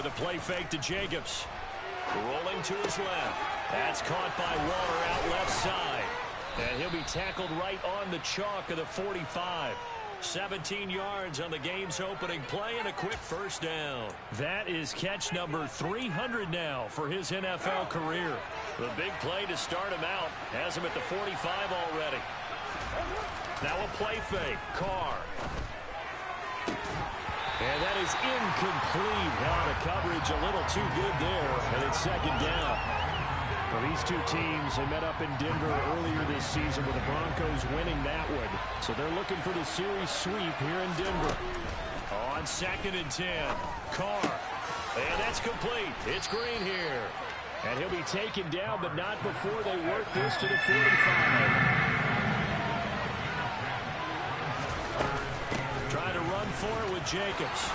with a play fake to Jacobs. Rolling to his left. That's caught by Waller out left side. And he'll be tackled right on the chalk of the 45. 17 yards on the game's opening play and a quick first down. That is catch number 300 now for his NFL career. The big play to start him out has him at the 45 already. Now a play fake. Carr. And that is incomplete. Out of coverage a little too good there. And it's second down. Well, these two teams have met up in Denver earlier this season with the Broncos winning that one. So they're looking for the series sweep here in Denver. On 2nd and 10. Carr. And that's complete. It's Green here. And he'll be taken down, but not before they work this to the 45. Trying to run for it with Jacobs.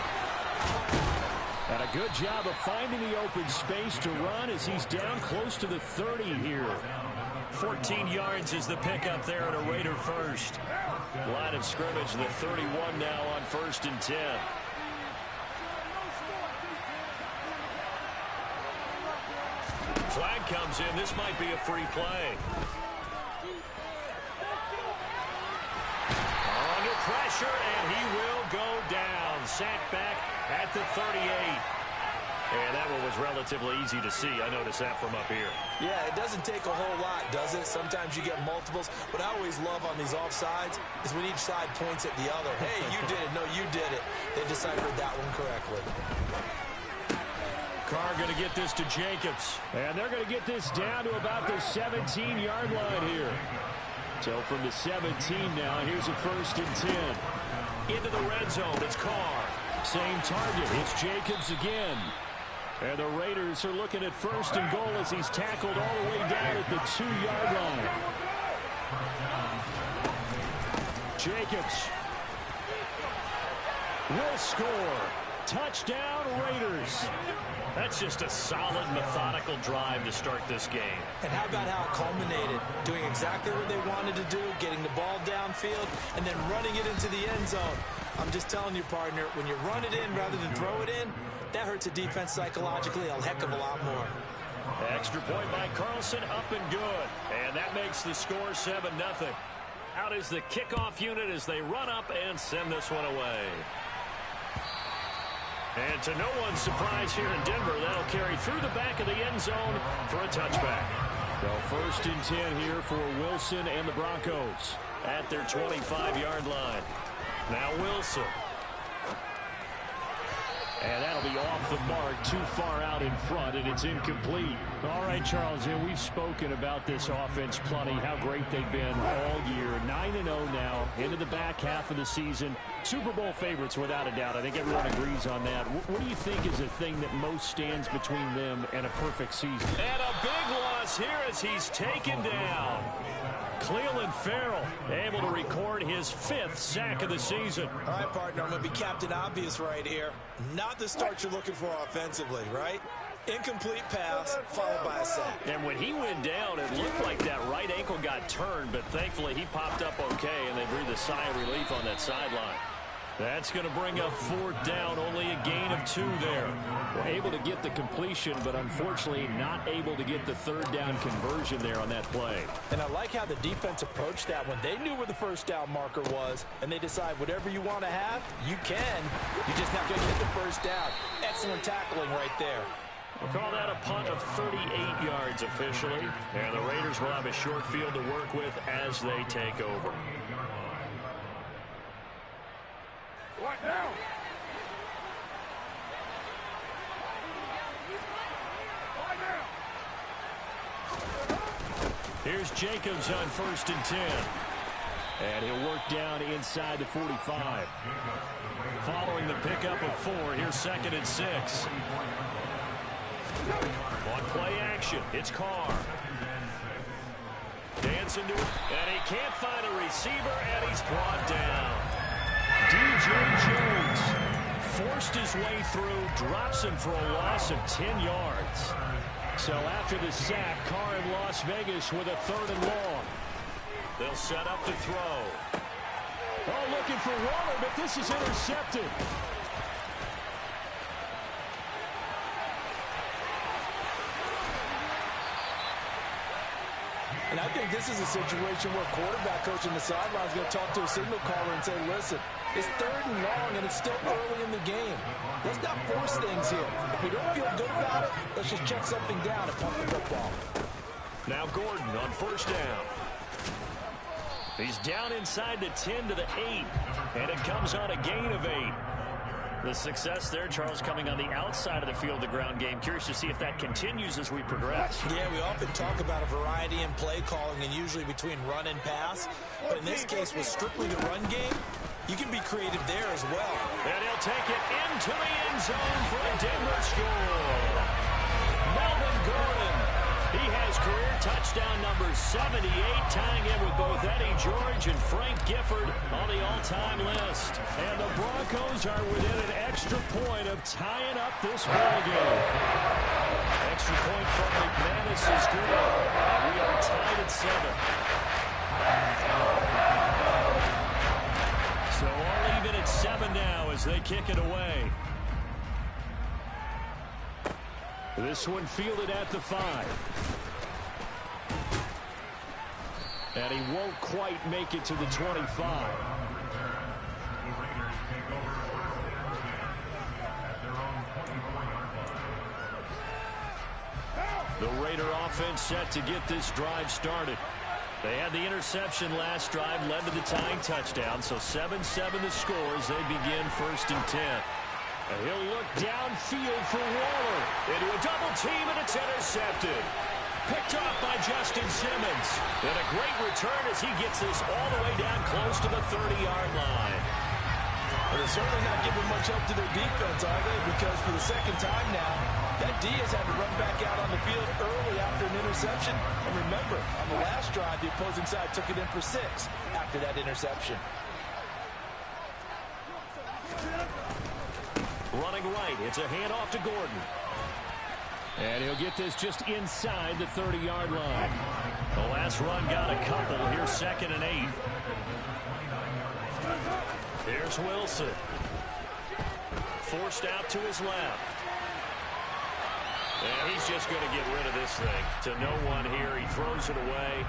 And a good job of finding the open space to run as he's down close to the 30 here. 14 yards is the pickup there at a Raider first. Line of scrimmage, the 31 now on 1st and 10. Flag comes in. This might be a free play. Under pressure, and he will go down. Sacked back at the 38. And that one was relatively easy to see. I noticed that from up here. Yeah, it doesn't take a whole lot, does it? Sometimes you get multiples. What I always love on these offsides is when each side points at the other. Hey, you did it. No, you did it. They deciphered that one correctly. Carr going to get this to Jacobs. And they're going to get this down to about the 17-yard line here. So from the 17 now, here's a 1st and 10. Into the red zone, it's Carr. Same target, it's Jacobs again. And the Raiders are looking at 1st and goal as he's tackled all the way down at the 2-yard line. Jacobs will score. Touchdown, Raiders. That's just a solid, methodical drive to start this game. And how about how it culminated? Doing exactly what they wanted to do, getting the ball downfield, and then running it into the end zone. I'm just telling you, partner, when you run it in rather than throw it in, that hurts a defense psychologically a heck of a lot more. Extra point by Carlson, up and good. And that makes the score 7-0. Out is the kickoff unit as they run up and send this one away. And to no one's surprise here in Denver, that'll carry through the back of the end zone for a touchback. So 1st and 10 here for Wilson and the Broncos at their 25-yard line. Now Wilson. And that'll be off the mark, too far out in front, and it's incomplete. All right, Charles, we've spoken about this offense plenty, how great they've been all year. 9-0 now, into the back half of the season. Super Bowl favorites, without a doubt. I think everyone agrees on that. What do you think is the thing that most stands between them and a perfect season? And a big loss here as he's taken down. Cleveland Farrell able to record his 5th sack of the season. All right, partner, I'm going to be Captain Obvious right here. Not the start you're looking for offensively, right? Incomplete pass, followed by a sack. And when he went down, it looked like that right ankle got turned, but thankfully he popped up okay, and they breathed a sigh of relief on that sideline. That's going to bring up 4th down, only a gain of 2 there. We're able to get the completion, but unfortunately not able to get the 3rd down conversion there on that play. And I like how the defense approached that one. They knew where the 1st down marker was, and they decide whatever you want to have, you can. You just have to get the 1st down. Excellent tackling right there. We'll call that a punt of 38 yards officially, and the Raiders will have a short field to work with as they take over. What now? Here's Jacobs on 1st and 10. And he'll work down inside the 45. Following the pickup of 4, here's 2nd and 6. On play action, it's Carr. Dancing to it, and he can't find a receiver, and he's brought down. DJ Jones forced his way through, drops him for a loss of 10 yards. So after the sack, Carr in Las Vegas with a 3rd and long. They'll set up to throw. Oh, looking for Waller, but this is intercepted. And I think this is a situation where quarterback coach in the sideline is going to talk to a signal caller and say, listen, it's 3rd and long, and it's still early in the game. Let's not force things here. If we don't feel good about it, let's just check something down and pump the football. Now Gordon on 1st down. He's down inside the 10 to the 8, and it comes on a gain of 8. The success there, Charles, coming on the outside of the field, the ground game. Curious to see if that continues as we progress. Yeah, we often talk about a variety in play calling and usually between run and pass. But in this case, with strictly the run game, you can be creative there as well. And he'll take it into the end zone for a Denver score. Melvin Gordon. He has career touchdown number 78, tying in with both Eddie George and Frank Gifford on the all-time list. And the Broncos are within an extra point of tying up this ball game. Extra point from McManus is good. And we are tied at 7. So all even at 7 now as they kick it away. This one fielded at the 5. And he won't quite make it to the 25. The Raider offense set to get this drive started. They had the interception last drive, led to the tying touchdown. So 7-7 the score as they begin 1st and 10. He'll look downfield for Waller. Into a double team, and it's intercepted. Picked off by Justin Simmons. And a great return as he gets this all the way down close to the 30-yard line. Well, they're certainly not giving much help to their defense, are they? Because for the 2nd time now, that D has had to run back out on the field early after an interception. And remember, on the last drive, the opposing side took it in for 6 after that interception. Running right, it's a handoff to Gordon. And he'll get this just inside the 30-yard line. The last run got a couple. Here's 2nd and 8. Here's Wilson. Forced out to his left. And he's just going to get rid of this thing. To no one here. He throws it away.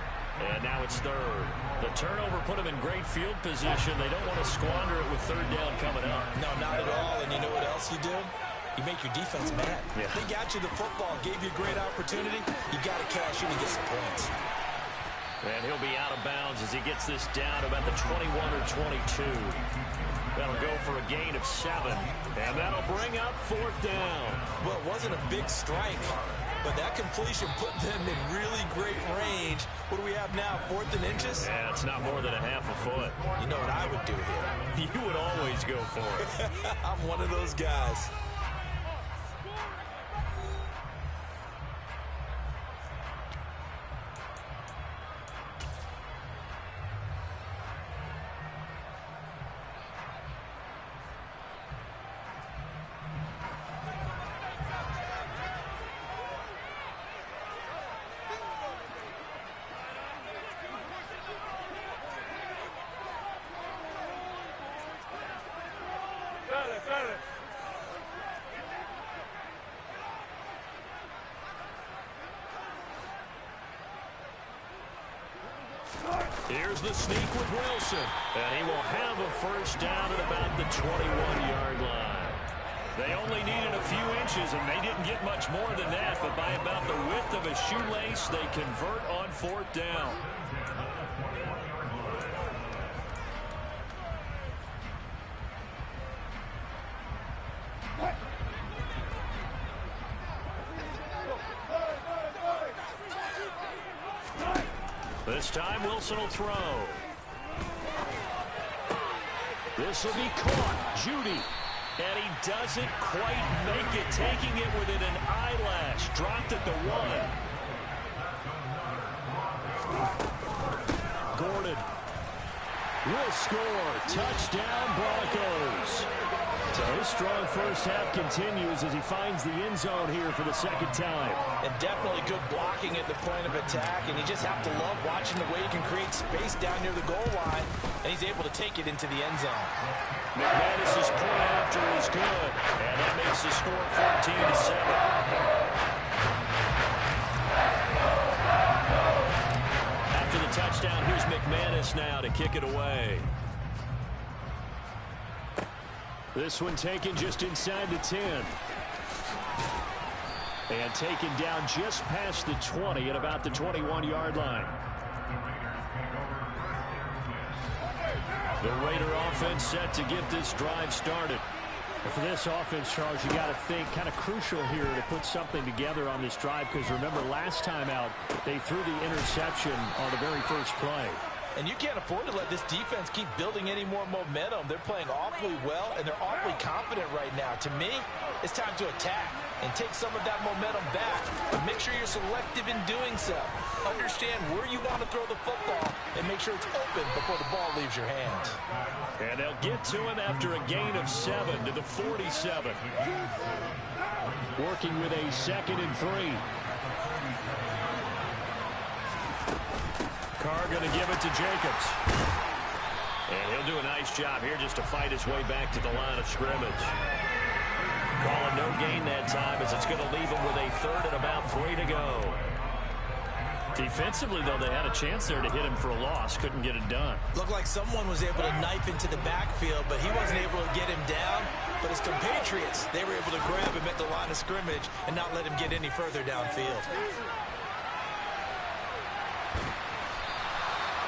And now it's 3rd. The turnover put him in great field position. They don't want to squander it with 3rd down coming up. No, not at all. And you know what else you do? You make your defense mad. Yeah. They got you the football, gave you a great opportunity. You got to cash in and get some points. And he'll be out of bounds as he gets this down about the 21 or 22. That'll go for a gain of 7. And that'll bring up 4th down. Well, it wasn't a big strike, but that completion put them in really great range. What do we have now, 4th and inches? Yeah, it's not more than a half a foot. You know what I would do here? You would always go for it. I'm one of those guys. Here's the sneak with Wilson. And he will have a 1st down at about the 21-yard line. They only needed a few inches, and they didn't get much more than that. But by about the width of a shoelace, they convert on 4th down. This time, Wilson will throw. This will be caught. Judy. And he doesn't quite make it, taking it within an eyelash. Dropped at the 1. Gordon will score. Touchdown, Broncos. So his strong 1st half continues as he finds the end zone here for the 2nd time. And definitely good blocking at the point of attack, and you just have to love watching the way he can create space down near the goal line, and he's able to take it into the end zone. McManus's point after is good, and that makes the score 14-7. McManus now to kick it away. This one taken just inside the 10. And taken down just past the 20 at about the 21-yard line. The Raider offense set to get this drive started. For this offense, Charles, you got to think kind of crucial here to put something together on this drive, because remember last time out they threw the interception on the very first play. And you can't afford to let this defense keep building any more momentum. They're playing awfully well, and they're awfully confident right now. To me, it's time to attack and take some of that momentum back. But make sure you're selective in doing so. Understand where you want to throw the football and make sure it's open before the ball leaves your hands. And they'll get to him after a gain of 7 to the 47. Working with a 2nd and 3. Carr going to give it to Jacobs. And he'll do a nice job here just to fight his way back to the line of scrimmage. Calling no gain that time, as it's going to leave him with a 3rd and about 3 to go. Defensively, though, they had a chance there to hit him for a loss. Couldn't get it done. Looked like someone was able to knife into the backfield, but he wasn't able to get him down. But his compatriots, they were able to grab him at the line of scrimmage and not let him get any further downfield.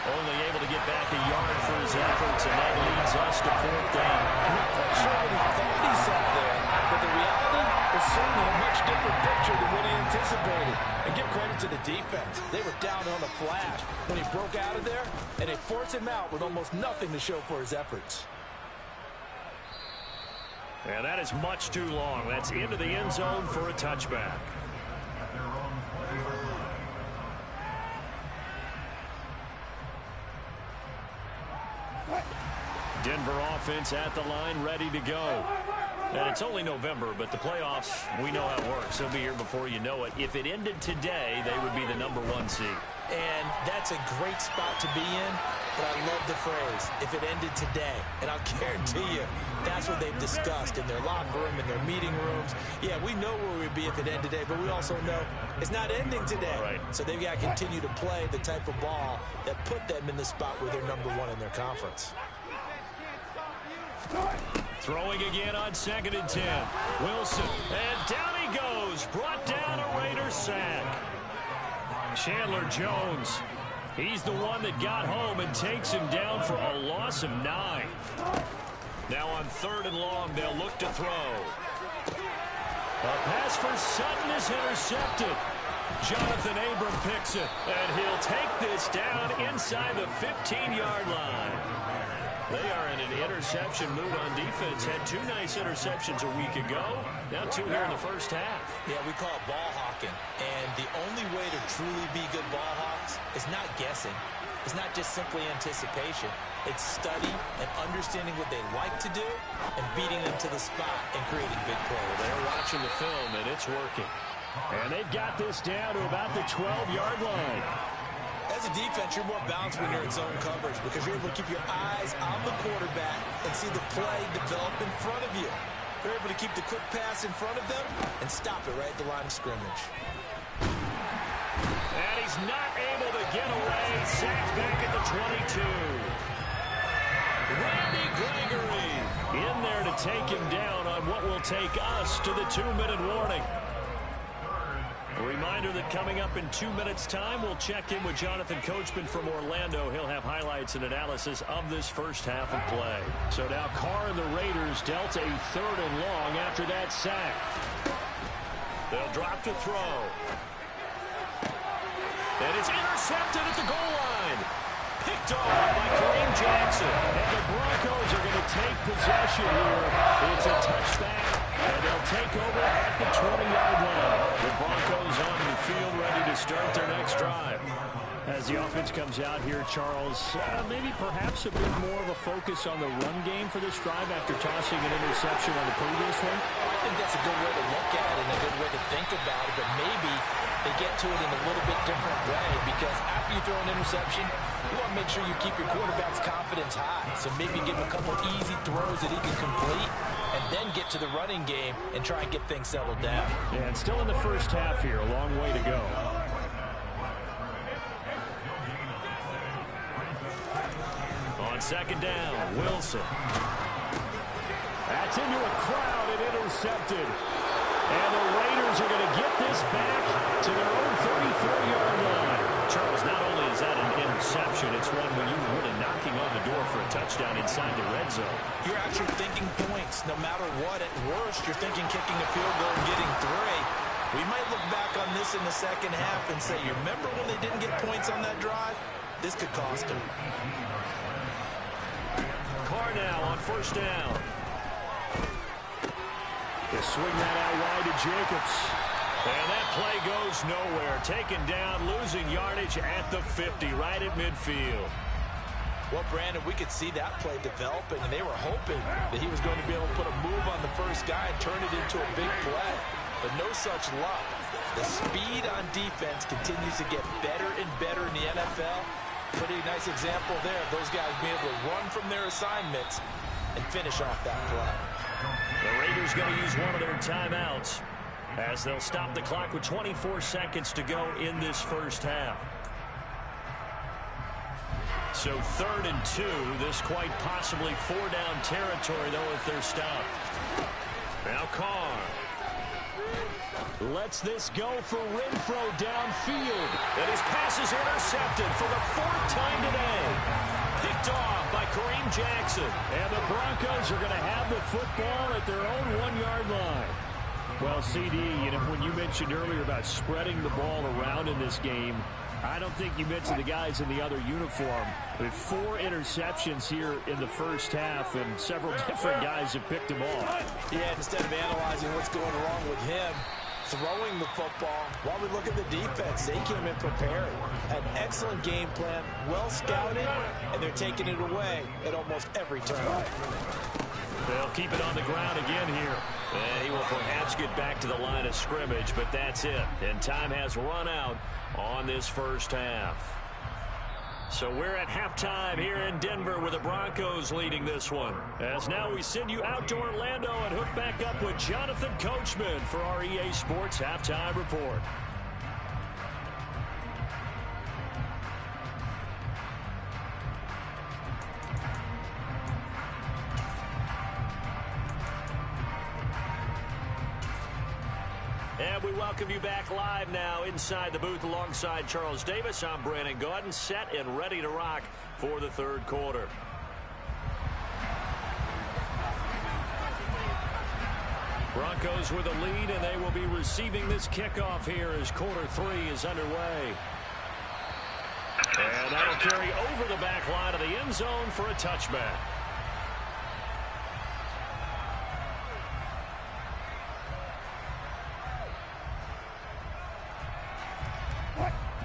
Only able to get back a yard for his efforts, and that leads us to 4th down. I'm not quite sure what he thought he saw there, but the reality is certainly a much different picture than what he anticipated. And give credit to the defense. They were down on the flash when he broke out of there, and they forced him out with almost nothing to show for his efforts. And that is much too long. That's into the end zone for a touchback. Denver offense at the line, ready to go. And it's only November, but the playoffs, we know how it works. They'll be here before you know it. If it ended today, they would be the #1 seed. And that's a great spot to be in, but I love the phrase, if it ended today. And I'll guarantee you, that's what they've discussed in their locker room, in their meeting rooms. Yeah, we know where we'd be if it ended today, but we also know it's not ending today. Right. So they've got to continue to play the type of ball that put them in the spot where they're #1 in their conference. Throwing again on 2nd and 10. Wilson, and down he goes. Brought down a Raiders sack. Chandler Jones, he's the one that got home and takes him down for a loss of 9. Now on 3rd and long, they'll look to throw. A pass for Sutton is intercepted. Jonathan Abram picks it, and he'll take this down inside the 15-yard line. They are in an interception mood on defense. Had 2 nice interceptions a week ago. Now 2 here in the first half. Yeah, we call it ball hawking. And the only way to truly be good ball hawks is not guessing. It's not just simply anticipation. It's study and understanding what they like to do and beating them to the spot and creating big plays. They're watching the film, and it's working. And they've got this down to about the 12-yard line. As a defense, you're more balanced when you're in zone coverage because you're able to keep your eyes on the quarterback and see the play develop in front of you. You're able to keep the quick pass in front of them and stop it right at the line of scrimmage. And he's not able to get away. Sacked back at the 22. Randy Gregory in there to take him down on what will take us to the 2-minute warning. A reminder that coming up in 2 minutes' time, we'll check in with Jonathan Coachman from Orlando. He'll have highlights and analysis of this first half of play. So now Carr and the Raiders dealt a 3rd and long after that sack. They'll drop to throw. And it's intercepted at the goal line. Picked off by Kareem Jackson. And the Broncos are going to take possession here. It's a touchback, and they'll take over at the 20-yard line. The Broncos on the field ready to start their next drive. As the offense comes out here, Charles, maybe perhaps a bit more of a focus on the run game for this drive after tossing an interception on the previous one. I think that's a good way to look at it and a good way to think about it, but maybe they get to it in a little bit different way because after you throw an interception, you want to make sure you keep your quarterback's confidence high. So maybe give him a couple easy throws that he can complete and then get to the running game and try and get things settled down. Yeah, and still in the first half here, a long way to go. second down. Wilson. That's into a crowd and intercepted. And the Raiders are going to get this back to their own 34-yard line. Charles, not only is that an interception, it's one when you're really knocking on the door for a touchdown inside the red zone. You're actually thinking points. No matter what, at worst, you're thinking kicking a field goal and getting 3. We might look back on this in the second half and say, you remember when they didn't get points on that drive? This could cost them. Carr now on first down. They swing that out wide to Jacobs. And that play goes nowhere. Taken down, losing yardage at the 50, right at midfield. Well, Brandon, we could see that play developing, and they were hoping that he was going to be able to put a move on the first guy and turn it into a big play. But no such luck. The speed on defense continues to get better and better in the NFL. Pretty nice example there of those guys being able to run from their assignments and finish off that play. The Raiders going to use one of their timeouts as they'll stop the clock with 24 seconds to go in this first half. So 3rd and 2. This quite possibly 4-down territory, though, if they're stopped. Now Carr lets this go for Renfro downfield. And his pass is intercepted for the 4th time today. Picked off by Kareem Jackson. And the Broncos are going to have the football at their own 1-yard line. Well, CD, you know, when you mentioned earlier about spreading the ball around in this game, I don't think you mentioned the guys in the other uniform. With 4 interceptions here in the first half, and several different guys have picked them off. Yeah, instead of analyzing what's going wrong with him, throwing the football, while we look at the defense, they came in prepared. Had an excellent game plan, well scouted, and they're taking it away at almost every turn. They'll keep it on the ground again here. And he will perhaps get back to the line of scrimmage, but that's it. And time has run out on this first half. So we're at halftime here in Denver with the Broncos leading this one. As now we send you out to Orlando and hook back up with Jonathan Coachman for our EA Sports Halftime Report. And we welcome you back live now inside the booth alongside Charles Davis. I'm Brandon Gaudin, set and ready to rock for the 3rd quarter. Broncos with a lead, and they will be receiving this kickoff here as quarter 3 is underway. And that'll carry over the back line of the end zone for a touchback.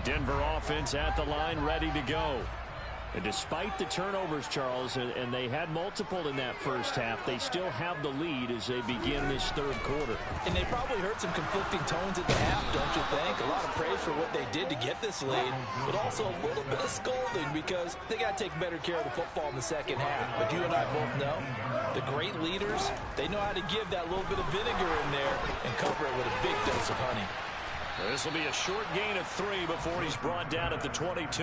Denver offense at the line, ready to go. And despite the turnovers, Charles, and they had multiple in that first half, they still have the lead as they begin this 3rd quarter. And they probably heard some conflicting tones at the half, don't you think? A lot of praise for what they did to get this lead, but also a little bit of scolding because they got to take better care of the football in the second half. But you and I both know the great leaders, they know how to give that little bit of vinegar in there and cover it with a big dose of honey. This will be a short gain of 3 before he's brought down at the 22.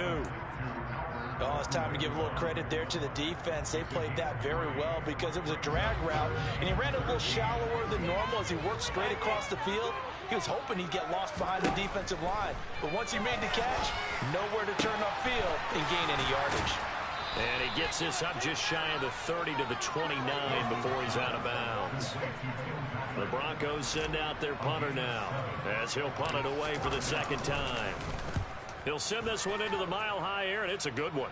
Oh, it's time to give a little credit there to the defense. They played that very well because it was a drag route, and he ran a little shallower than normal as he worked straight across the field. He was hoping he'd get lost behind the defensive line, but once he made the catch, nowhere to turn upfield and gain any yardage. And he gets this up just shy of the 30 to the 29 before he's out of bounds. The Broncos send out their punter now as he'll punt it away for the 2nd time. He'll send this one into the mile-high air, and it's a good one.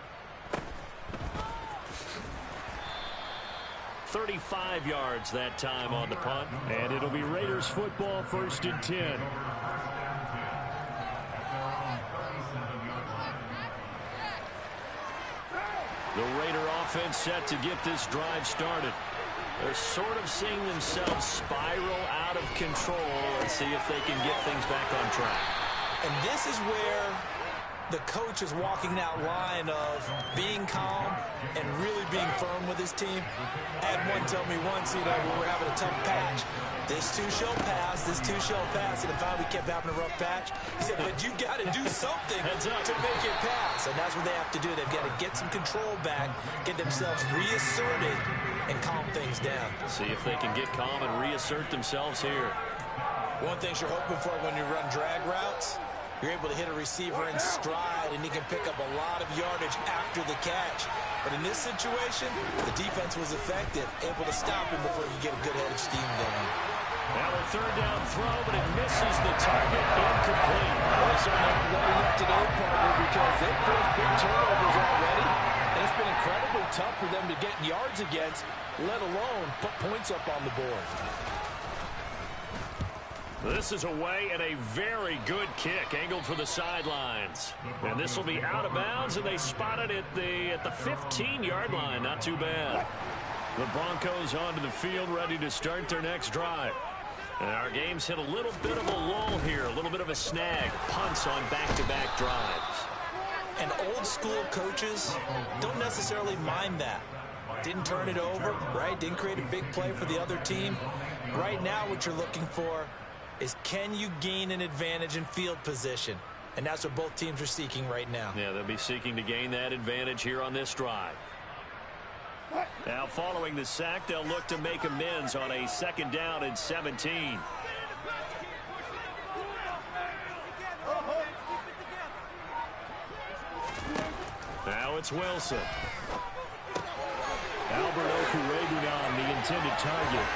35 yards that time on the punt. And it'll be Raiders football, 1st and 10. The Raider offense set to get this drive started. They're sort of seeing themselves spiral out of control and see if they can get things back on track. And this is where The coach is walking that line of being calm and really being firm with his team. I had one tell me once, when we were having a tough patch, this too shall pass, this too shall pass, and if we kept having a rough patch, he said, but you got to do something to make it pass, and that's what they have to do. They've got to get some control back, get themselves reasserted, and calm things down. See if they can get calm and reassert themselves here. One thing you're hoping for when you run drag routes, you're able to hit a receiver in stride, and he can pick up a lot of yardage after the catch. But in this situation, the defense was effective, able to stop him before you get a good head of steam going. Now a third down throw, but it misses the target, incomplete. Also not letting up today, partner, because they've forced big turnovers already, and it's been incredibly tough for them to get yards against, let alone put points up on the board. This is away and a very good kick, angled for the sidelines. And this will be out of bounds, and they spot it at the 15-yard line. Not too bad. The Broncos onto the field, ready to start their next drive. And our game's hit a little bit of a lull here, a little bit of a snag. Punts on back-to-back drives. And old-school coaches don't necessarily mind that. Didn't turn it over, right? Didn't create a big play for the other team. Right now, what you're looking for is, can you gain an advantage in field position? And that's what both teams are seeking right now. Yeah, they'll be seeking to gain that advantage here on this drive. Now, following the sack, they'll look to make amends on a 2nd down and 17. Now it's Wilson. Albert Okurebunon, the intended target.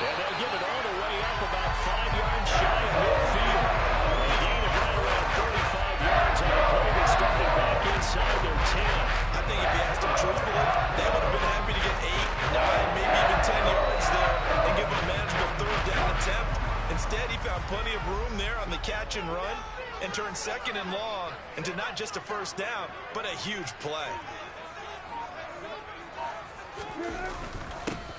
And they'll give it all the way up about 5 yards shy of midfield. A gain of right around 35 yards on a play that started back inside their 10. I think if you asked them truthfully, they would have been happy to get 8, 9, maybe even 10 yards there and give them a manageable 3rd down attempt. Instead, he found plenty of room there on the catch and run and turned 2nd and long into not just a 1st down, but a huge play.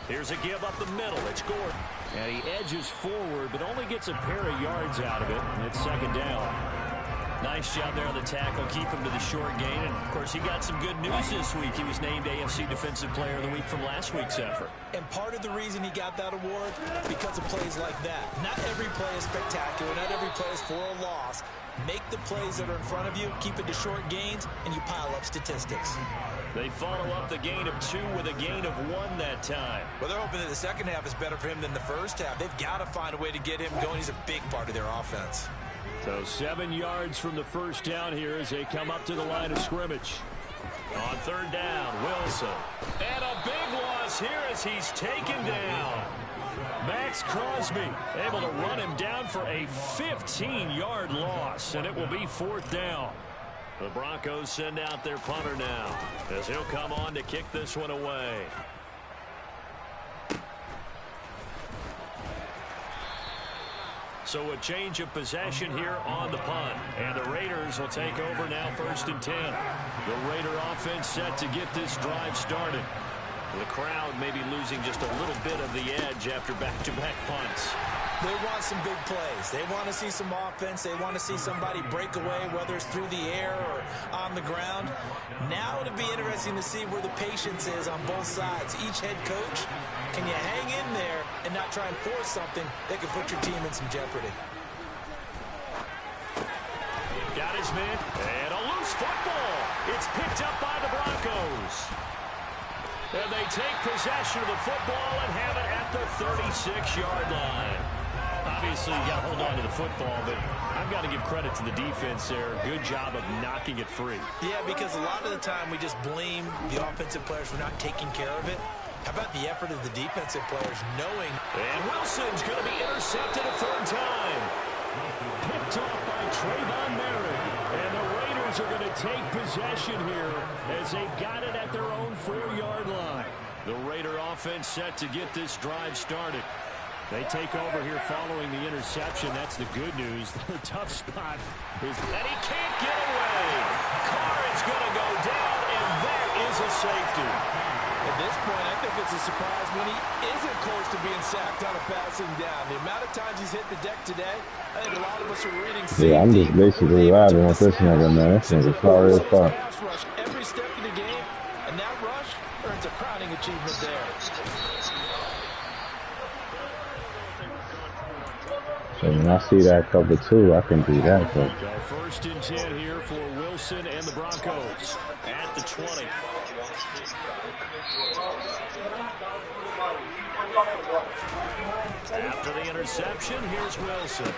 Here's a give up the middle. It's Gordon. And he edges forward, but only gets a pair of yards out of it. And it's 2nd down. Nice job there on the tackle. Keep him to the short gain. And, of course, he got some good news this week. He was named AFC Defensive Player of the Week from last week's effort. And part of the reason he got that award, because of plays like that. Not every play is spectacular. Not every play is for a loss. Make the plays that are in front of you, keep it to short gains, and you pile up statistics. They follow up the gain of 2 with a gain of 1 that time. Well, they're hoping that the second half is better for him than the first half. They've got to find a way to get him going. He's a big part of their offense. So 7 yards from the 1st down here as they come up to the line of scrimmage. On 3rd down, Wilson. And a big loss here as he's taken down. Max Crosby able to run him down for a 15-yard loss, and it will be 4th down. The Broncos send out their punter now as he'll come on to kick this one away. So a change of possession here on the punt. And the Raiders will take over now 1st and 10. The Raider offense set to get this drive started. The crowd may be losing just a little bit of the edge after back-to-back punts. They want some big plays. They want to see some offense. They want to see somebody break away, whether it's through the air or on the ground. Now it'll be interesting to see where the patience is on both sides. Each head coach, can you hang in there and not try and force something that could put your team in some jeopardy? Got his man, and a loose football. It's picked up by the Broncos. And they take possession of the football and have it at the 36-yard line. Obviously, you got to hold on to the football, but I've got to give credit to the defense there. Good job of knocking it free. Yeah, because a lot of the time we just blame the offensive players for not taking care of it. How about the effort of the defensive players knowing? And Wilson's going to be intercepted a 3rd time. Picked off by Trayvon Merrick. And the Raiders are going to take possession here as they've got it at their own 4-yard line. The Raider offense set to get this drive started. They take over here following the interception. That's the good news. The tough spot is that he can't get away. Carr is going to go down, and that is a safety. At this point, I think it's a surprise when he isn't close to being sacked on a passing down. The amount of times he's hit the deck today, I think a lot of us are reading safety. Yeah, I'm just basically vibing with this nigga, man. This nigga sorry as fuck. Every step of the game, and that rush earns a crowning achievement there. So when I see that cover two, I can do that. But first and 10 here for Wilson and the Broncos at the 20. After the interception, here's Wilson.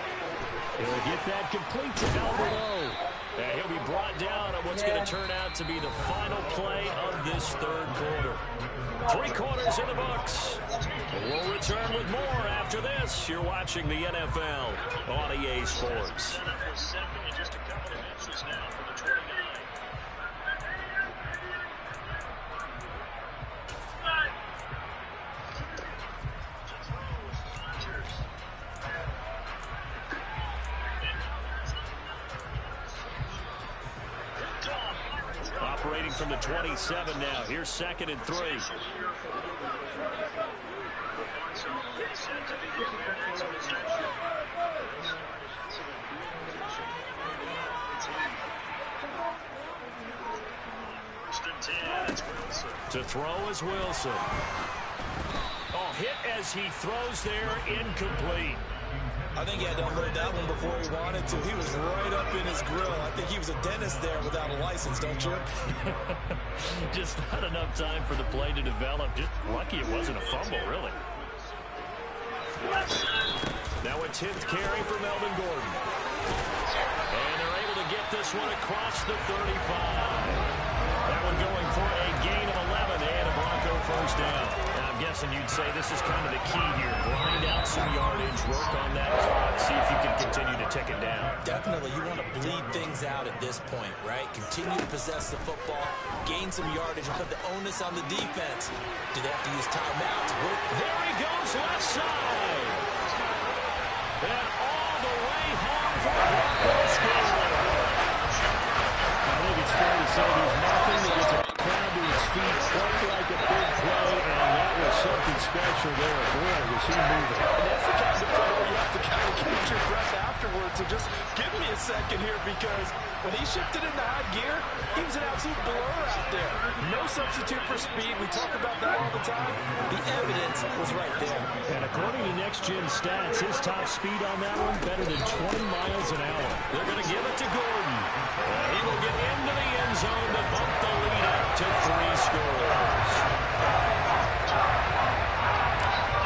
He'll get that complete to Alvaro. And he'll be brought down on what's going to turn out to be the final play of this third quarter. 3 quarters in the books. We'll return with more after this. You're watching the NFL on EA Sports. Operating from the 27 now. Here's 2nd and 3. To throw is Wilson. Oh, hit as he throws there, incomplete. I think he had to unload that one before he wanted to. He was right up in his grill. I think he was a dentist there without a license, don't you? Just not enough time for the play to develop. Just lucky it wasn't a fumble, really. Now a 10th carry for Melvin Gordon. And they're able to get this one across the 35. That one going for a gain of 11 and a Bronco first down. Now I'm guessing you'd say this is kind of the key here. Grind out some yardage, work on that clock, see if you can continue to tick it down. Definitely, you want to bleed things out at this point, right? Continue to possess the football, gain some yardage, and put the onus on the defense. Do they have to use timeouts? There he goes, left side. And all the way home for a Bronco score. I think it's fair to say there's nothing that gets a crowd to its feet quite like a big play, and that was something special there. Boy, was he moving. And that's the kind of play where you have to kind of catch your breath afterwards. So just give me a second here, because when he shifted into high gear, he was an absolute blur out there. No substitute for speed. We talk about that all the time. The evidence was right there. And according to Next Gen Stats, his top speed on that one better than 20 miles an hour. They're going to give it to Gordon. He will get into the end zone to bump the lead up to 3 scores.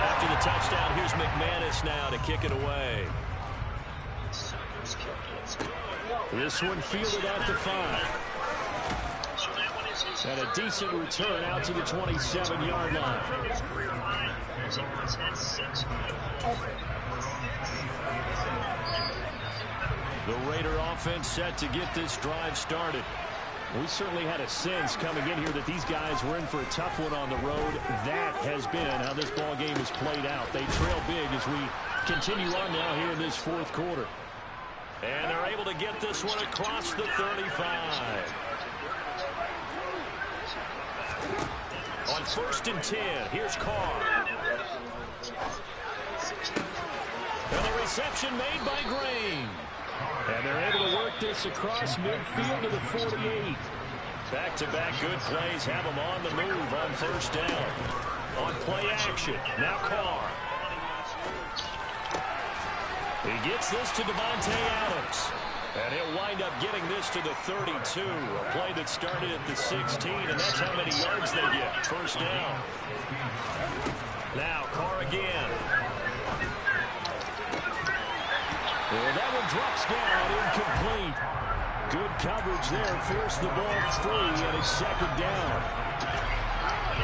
After the touchdown, here's McManus now to kick it away. This one fielded at the 5. And a decent return out to the 27-yard line. The Raider offense set to get this drive started. We certainly had a sense coming in here that these guys were in for a tough one on the road. That has been how this ball game is played out. They trail big as we continue on now here in this 4th quarter. And they're able to get this one across the 35. On 1st and 10, here's Carr. And the reception made by Green. And they're able to work this across midfield to the 48. Back-to-back good plays have them on the move on 1st down. On play action, now Carr. He gets this to Devontae Adams. And he'll wind up getting this to the 32. A play that started at the 16, and that's how many yards they get. 1st down. Now Carr again. And that one drops down, incomplete. Good coverage there, forced the ball free, and it's 2nd down.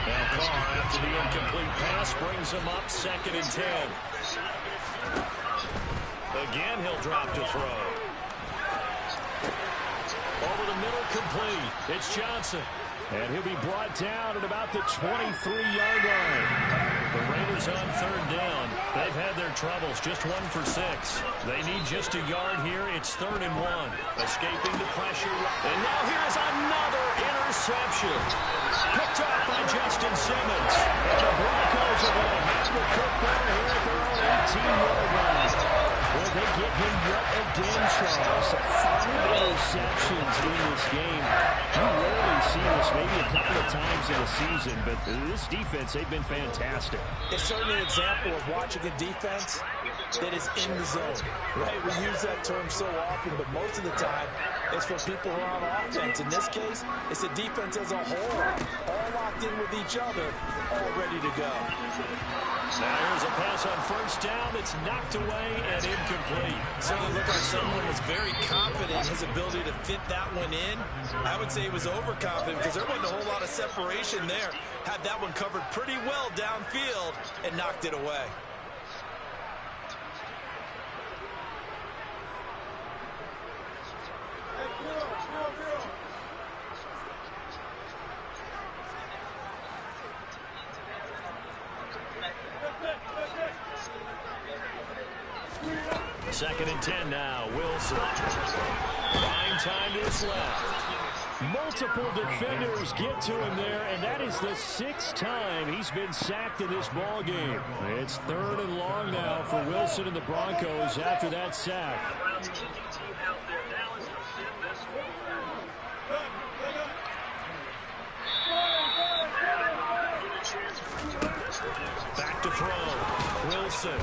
Now Carr, after the incomplete pass, brings him up 2nd and 10. Again, he'll drop to throw. Over the middle, complete. It's Johnson. And he'll be brought down at about the 23-yard line. The Raiders on 3rd down. They've had their troubles, just 1 for 6. They need just a yard here. It's 3rd and 1. Escaping the pressure. And now here's another interception. interception. Picked off by Justin Simmons. And the Broncos are going to have the football here at their own 18-yard line. Well, they get him yet again, Charles. 5 interceptions in this game. You rarely see this, maybe a couple of times in a season, but this defense, they've been fantastic. It's certainly an example of watching a defense that is in the zone, right? We use that term so often, but most of the time, it's for people who are on offense. In this case, it's the defense as a whole, all locked in with each other, all ready to go. Now here's a pass on first down that's knocked away and incomplete. Certainly looked like someone was very confident in his ability to fit that one in. I would say he was overconfident because there wasn't a whole lot of separation there. Had that one covered pretty well downfield and knocked it away. Second and 10 now. Wilson. Fine time to his left. Multiple defenders get to him there, and that is the 6th time he's been sacked in this ball game. It's 3rd and long now for Wilson and the Broncos after that sack. Back to throw. Wilson.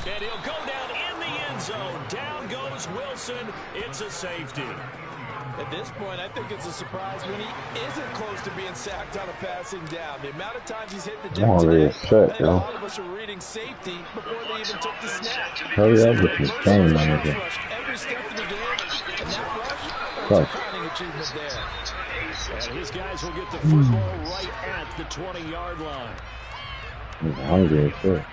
And he'll go down in the end zone. Down goes Wilson. It's a safety. At this point, I think it's a surprise when he isn't close to being sacked on a passing down. The amount of times he's hit the deck today, I think a lot of us are reading safety before they even took the snap. Hurry up with this game, manager. Every step of the game, and that rush, there's a crowning achievement there. And his guys will get the football right at the 20-yard line. I'm hungry as shit.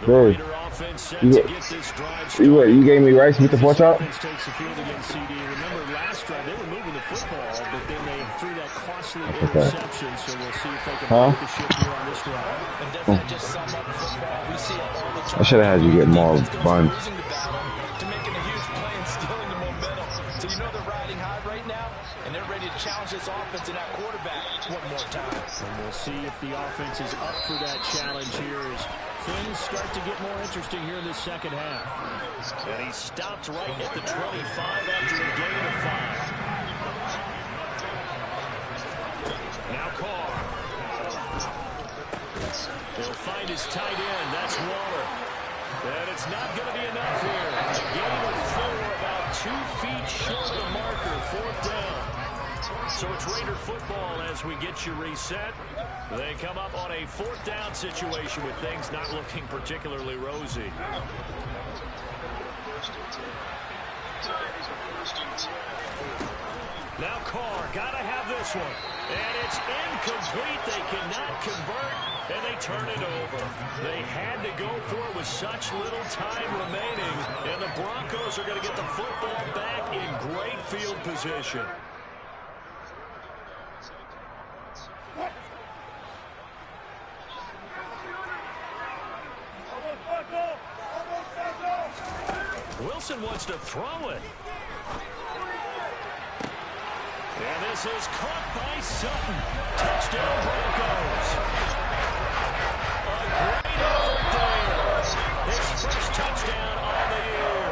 The Raider offense set to get this drive started. You gave me rice with the pork chop? Takes the field against CD. Remember last drive they were moving the football, but then they threw that costly interception. So we'll see if they can make the shift here on this drive. And doesn't that just sum up football? We see it all the time. I should have had you get more buns. To making a huge play and stealing the momentum. So you know they're riding high right now, and they're ready to challenge this offense and that quarterback one more time. And we'll see if the offense is up for that challenge here as things start to get more interesting here in the second half. And he stopped right at the 25 after a gain of 5. Now Carr. He'll find his tight end. That's Waller. And it's not going to be enough here. A gain of 4, about 2 feet short of the marker. 4th down. So it's Raider football as we get you reset. They come up on a 4th down situation with things not looking particularly rosy. Now Carr, gotta have this one. And it's incomplete. They cannot convert, and they turn it over. They had to go for it with such little time remaining, and the Broncos are going to get the football back in great field position. Wilson wants to throw it. And this is caught by Sutton. Touchdown Broncos. A great effort there. His first touchdown on the year.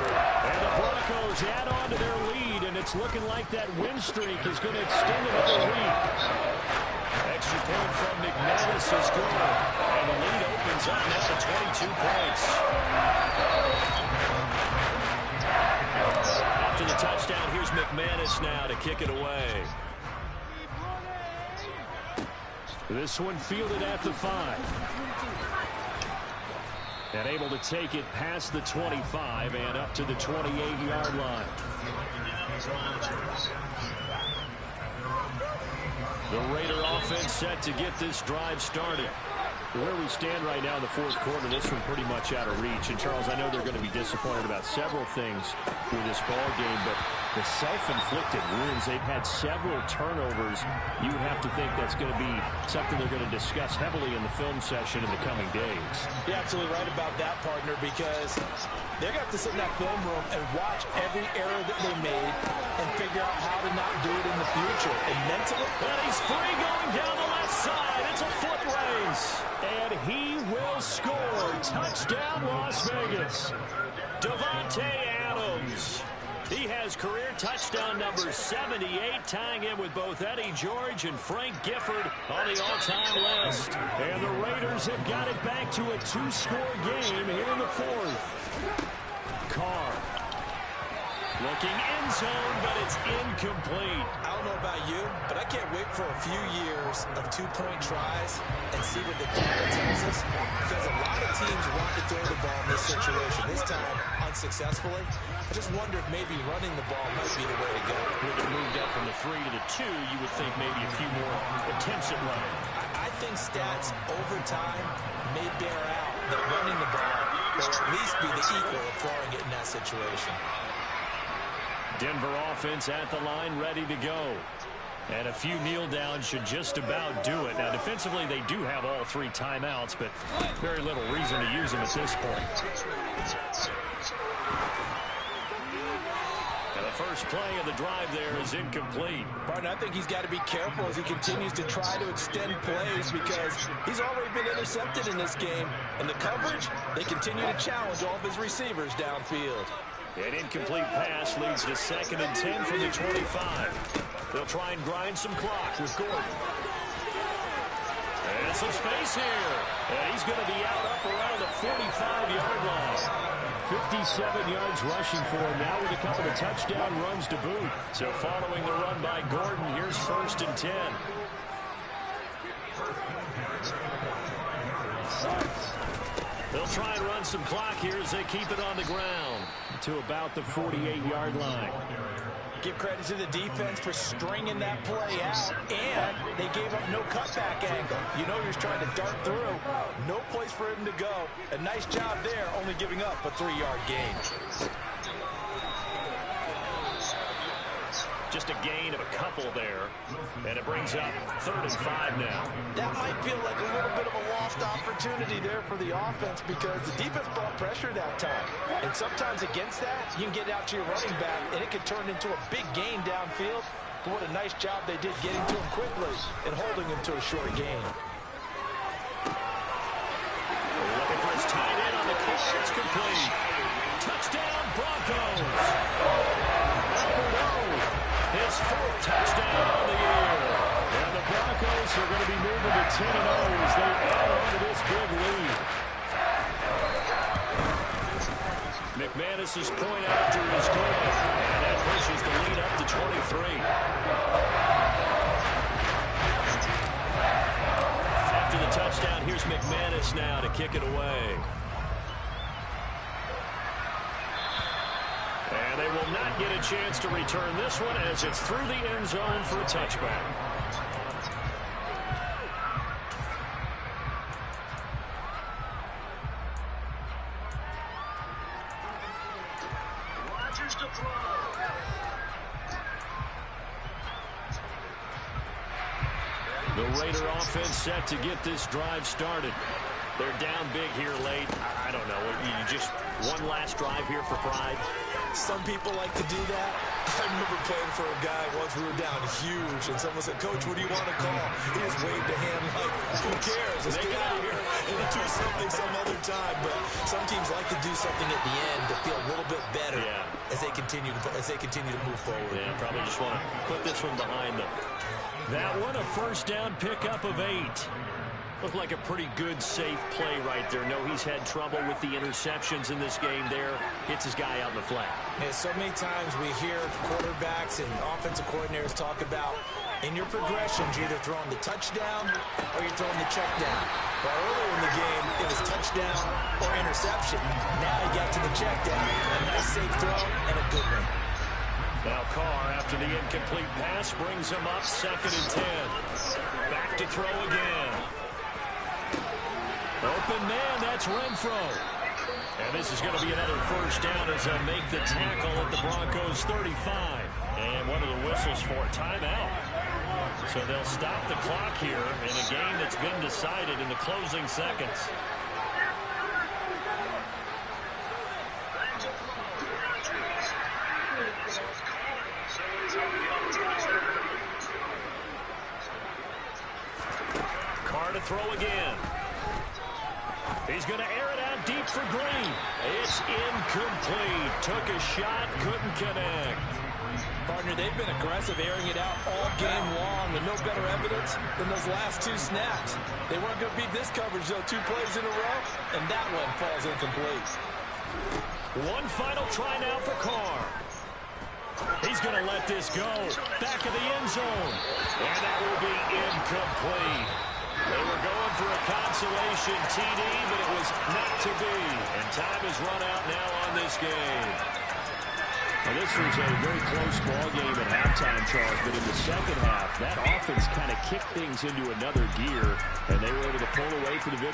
And the Broncos add on to their lead, and it's looking like that win streak is going to extend another week. Extra point from McManus is good. And the lead opens up now to 22 points. After the touchdown, here's McManus now to kick it away. This one fielded at the 5. And able to take it past the 25 and up to the 28-yard line. The Raider offense set to get this drive started. Where we stand right now in the fourth quarter, this one pretty much out of reach. And, Charles, I know they're going to be disappointed about several things with this ball game, but the self-inflicted wounds, they've had several turnovers. You would have to think that's going to be something they're going to discuss heavily in the film session in the coming days. You're absolutely right about that, partner, because they're going to have to sit in that film room and watch every error that they made and figure out how to not do it in the future. And mentally, and he's free going down the left side. It's a foot race. And he will score. Touchdown, Las Vegas. Davante Adams. He has career touchdown number 78, tying him with both Eddie George and Frank Gifford on the all-time list. And the Raiders have got it back to a two-score game here in the fourth. Carr. Looking end zone, but it's incomplete. I don't know about you, but I can't wait for a few years of two-point tries and see what the data tells us, because a lot of teams want to throw the ball in this situation. This time, unsuccessfully. I just wonder if maybe running the ball might be the way to go. With it moved up from the 3 to the 2, you would think maybe a few more attempts at running. I think stats over time may bear out that running the ball will at least be the equal of throwing it in that situation. Denver offense at the line, ready to go. And a few kneel downs should just about do it. Now, defensively, they do have all 3 timeouts, but very little reason to use them at this point. And the first play of the drive there is incomplete. Partner, I think he's got to be careful as he continues to try to extend plays, because he's already been intercepted in this game. And the coverage, they continue to challenge all of his receivers downfield. An incomplete pass leads to 2nd and 10 from the 25. They'll try and grind some clock with Gordon. And some space here. And he's going to be out up around the 45-yard line. 57 yards rushing for him now with a couple of touchdown runs to boot. So following the run by Gordon, here's 1st and 10. They'll try and run some clock here as they keep it on the ground to about the 48-yard line. Give credit to the defense for stringing that play out, and they gave up no cutback angle. You know, he was trying to dart through. No place for him to go. A nice job there, only giving up a 3-yard gain. Just a gain of a couple there, and it brings up 3rd and 5 now. That might feel like a little bit of a lost opportunity there for the offense, because the defense brought pressure that time. And sometimes against that, you can get out to your running back, and it can turn into a big gain downfield. But what a nice job they did getting to him quickly and holding him to a short gain. Looking for his tight end on the course. It's complete. Touchdown, Broncos. His 4th touchdown on the year. And the Broncos are going to be moving to 10-0 as they add on to this big lead. McManus's point after is good. And that pushes the lead up to 23. After the touchdown, here's McManus now to kick it away. And they will not get a chance to return this one as it's through the end zone for a touchback. Rodgers to throw. The Raider offense set to get this drive started. They're down big here late. I don't know. You just one last drive here for pride. Some people like to do that. I remember playing for a guy once. We were down huge, and someone said, "Coach, what do you want to call?" He just waved a hand like, "Who cares? Let's get out of here and do something some other time." But some teams like to do something at the end to feel a little bit better as they continue to move forward. Yeah, probably just want to put this one behind them. That one, a first down pickup of 8. Looked like a pretty good, safe play right there. No, he's had trouble with the interceptions in this game there. Hits his guy out in the flat. Yeah, so many times we hear quarterbacks and offensive coordinators talk about, in your progressions, you're either throwing the touchdown or you're throwing the check down. But earlier in the game, it was touchdown or interception. Now he got to the check down. A nice safe throw and a good one. Now Carr, after the incomplete pass, brings him up 2nd and 10. Back to throw again. Open man, that's Renfro. And this is going to be another first down as they'll make the tackle at the Broncos 35. And one of the whistles for a timeout. So they'll stop the clock here in a game that's been decided in the closing seconds. Carr to throw again. He's going to air it out deep for Green. It's incomplete. Took a shot, couldn't connect. Partner, they've been aggressive, airing it out all game long, and no better evidence than those last two snaps. They weren't going to beat this coverage, though, 2 plays in a row, and that one falls incomplete. One final try now for Carr. He's going to let this go. Back of the end zone. And that will be incomplete. They were going for a consolation TD, but it was not to be. And time has run out now on this game. Well, this was a very close ball game at halftime, Charles, but in the second half, that offense kind of kicked things into another gear, and they were able to pull away for the victory.